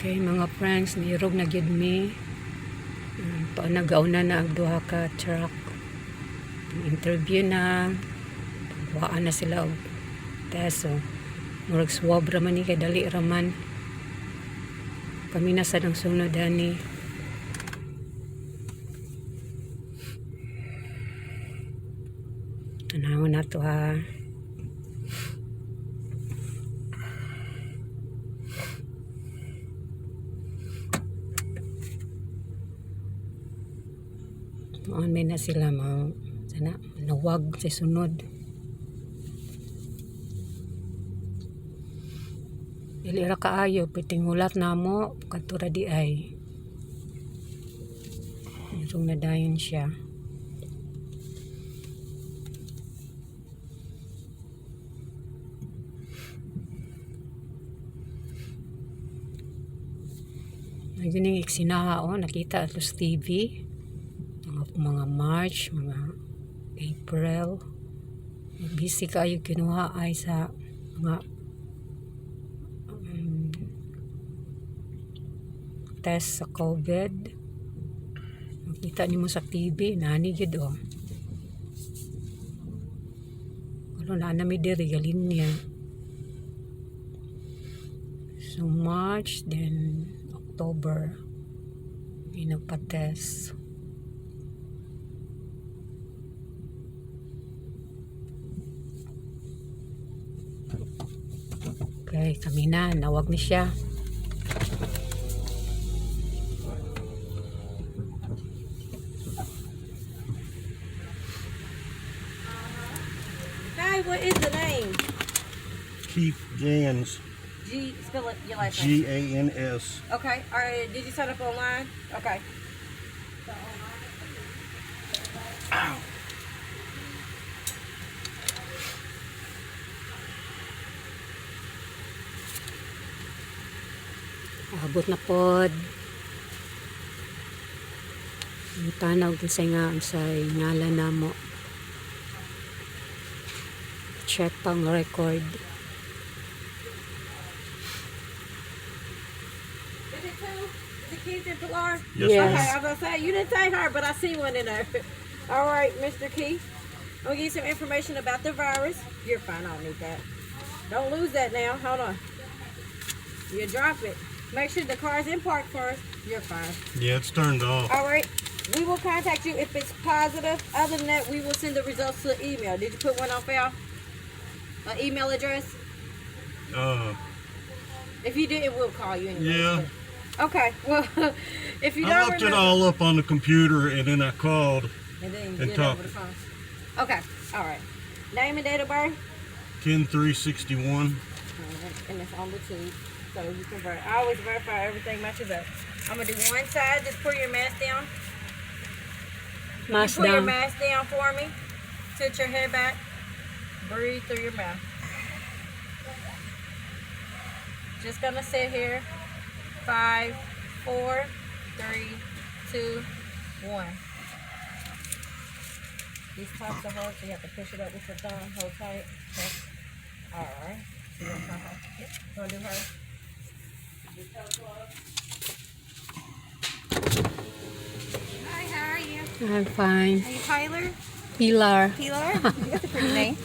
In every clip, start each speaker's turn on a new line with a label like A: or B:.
A: Okay mga friends, nirog na gyud mi. Nagauna na ang duha ka truck. Interview na. Pagwaan na sila og test. So, murag swab raman ni kay dali raman. Kami na sa nang sunod ani. Tanawon na to ha. May na sila mga sana nawag sa sunod. Dili ra kaayo piting hulat namo kadtura di ay. Isong nadayon siya. Ayun yung iksinaha nakita at sa TV. Mga March, mga April. Busy kayo kinuha ay sa mga test sa COVID. Makita niyo mo sa TV, nani gid o. Ano na nami diri galin niya. So March, then October, pinagpa-test. Okay, kami na. Nawag ni siya.
B: Hi, what is the name?
C: Keith Gans.
B: Spell it your last name.
C: Gans.
B: Okay. All right. Did you sign up online? Okay.
C: Ow.
A: Abot na pod. Ang tanaw din sa nga sa ngalan na mo. Check pang record.
B: Is it two? Is it Keith and Pilar?
C: Yes,
A: Yes.
B: Okay, I was gonna say you didn't take her, but I see one in there. All right, Mr. Keith. I'm gonna give you some information about the virus. You're fine. I don't need that. Don't lose that now. Hold on. You drop it. Make sure the car's in park first. You're fine.
C: Yeah, it's turned off.
B: All right. We will contact you if it's positive. Other than that, we will send the results to the email. Did you put one on file? An email address? If you did, we'll call you anyway.
C: Yeah.
B: Okay. Well, if you
C: I
B: don't
C: looked it
B: remember,
C: all up on the computer and then I called
B: and then you
C: and
B: did it over
C: talked.
B: the phone. Okay. All right. Name and date of birth.
C: 10/3/61.
B: And it's on the tube, so you can I always verify everything matches up. I'm gonna do one side. Just put your mask down.
A: Mask
B: Put your
A: down.
B: mask down for me. Tilt your head back. Breathe through your mouth. Just gonna sit here. 5, 4, 3, 2, 1. These tops are hard, so you have to push it up with your thumb. Hold tight. Okay. All right. You want to try her? Yep. You want to do her? Hi, how are you?
A: I'm fine.
B: Are you Tyler?
A: Pilar.
B: Pilar? That's a pretty name.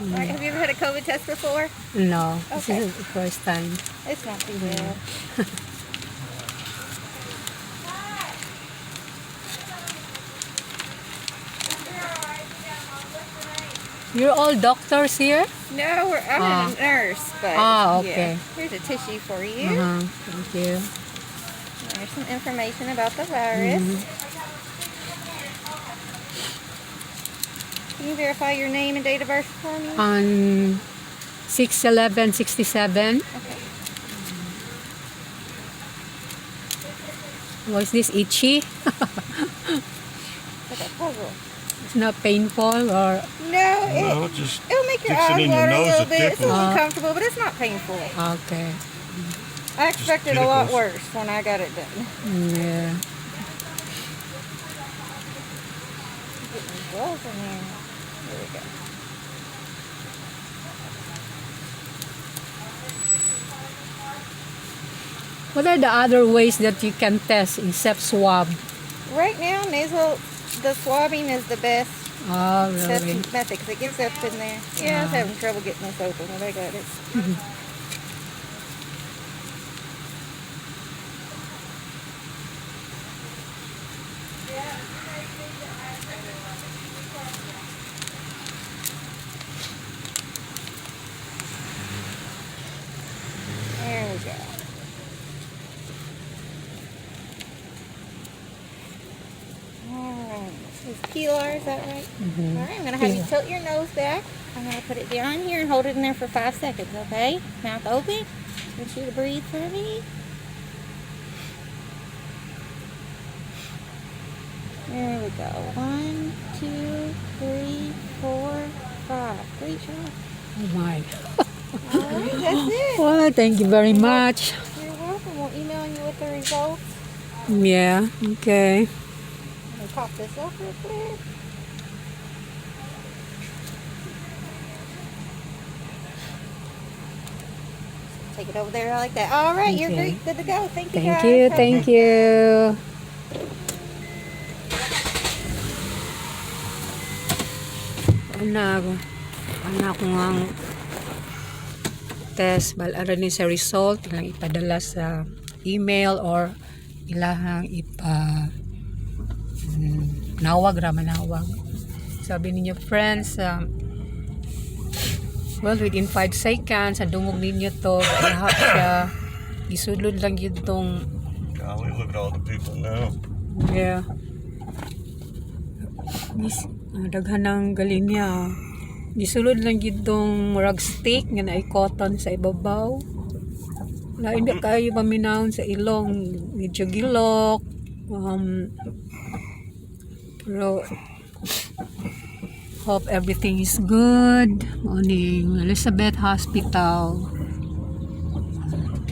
B: All right, have you ever had a COVID test before?
A: No.
B: Okay.
A: This is the first time.
B: It's not too bad.
A: You're all doctors here?
B: No, I'm a nurse, but
A: okay.
B: yeah. Here's a tissue for you.
A: Thank you.
B: There's some information about the virus. Can you verify your name and date of birth for me?
A: On 6/11/67.
B: Okay.
A: Was this itchy?
B: Like a puzzle.
A: It's not painful or
B: No,
C: No, just
B: it'll make your
C: sticks it
B: eyes
C: in your
B: water a
C: nose,
B: little
C: it
B: bit. It's a
C: tickles.
B: little uncomfortable, but it's not painful.
A: okay.
B: I expected a lot
C: tickles.
B: worse when I got it done.
A: Yeah.
B: Get my gloves in there. There we go.
A: What are the other ways that you can test except swab?
D: Right now, the swabbing is the best
A: Oh,
D: testing
A: really?
D: method because it gets up in there. Yeah, I was having trouble getting this open, but I got it. There we go. Alright, this is Pilar, is that right? Alright, I'm going to have you tilt your nose back. I'm going to put it down here and hold it in there for 5 seconds, okay? Mouth open. I want you to breathe for me. There we go. 1, 2, 3, 4, 5. Great job.
A: Oh my.
D: Alright, that's it.
A: Well, thank you very much.
D: You're welcome. We'll email you with the results.
A: Yeah, okay.
D: Let me pop this up real quick. Take it over there like that. All right, you're
A: Okay.
D: great. Good to go. Thank you,
A: Thank
D: guys.
A: you,
D: Have a
A: thank
D: good
A: you. Ana ko ang test balaro ni sa result ilang ipadala sa email or ilahang nawag ra manawag. Sabi ninyo friends, well, within 5 seconds sa dungog ninyo to lahap siya isulod lang yun tong
C: golly, look at all the people now.
A: yeah. Daghan ng galinya. Gisulod lang yun tong murag steak nga na cotton sa ibabaw. Lain ba kayo paminahon sa ilong, medyo gilok. Pero hope everything is good. Morning Elizabeth Hospital.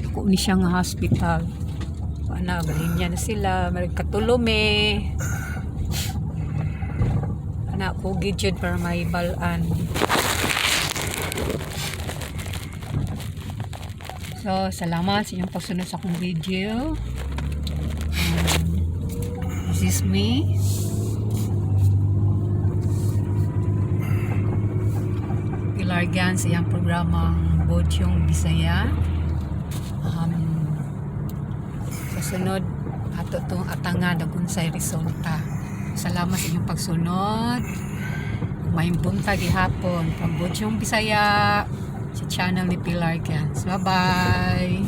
A: Ako ni siya nga hospital. Ana galinya na sila, magkatulome. Anak ko gidjud para may balaan. So, salamat sa inyong pagsunod sa akong video. This is me. Pilar Gans, iyang programang Bodyong Bisaya. Sa sunod, ato itong atangan na kung sa'y resulta. Salamat sa inyong pagsunod. May buntag gihapon from Bodyong Bisaya sa channel ni Pilar Gans. Bye-bye!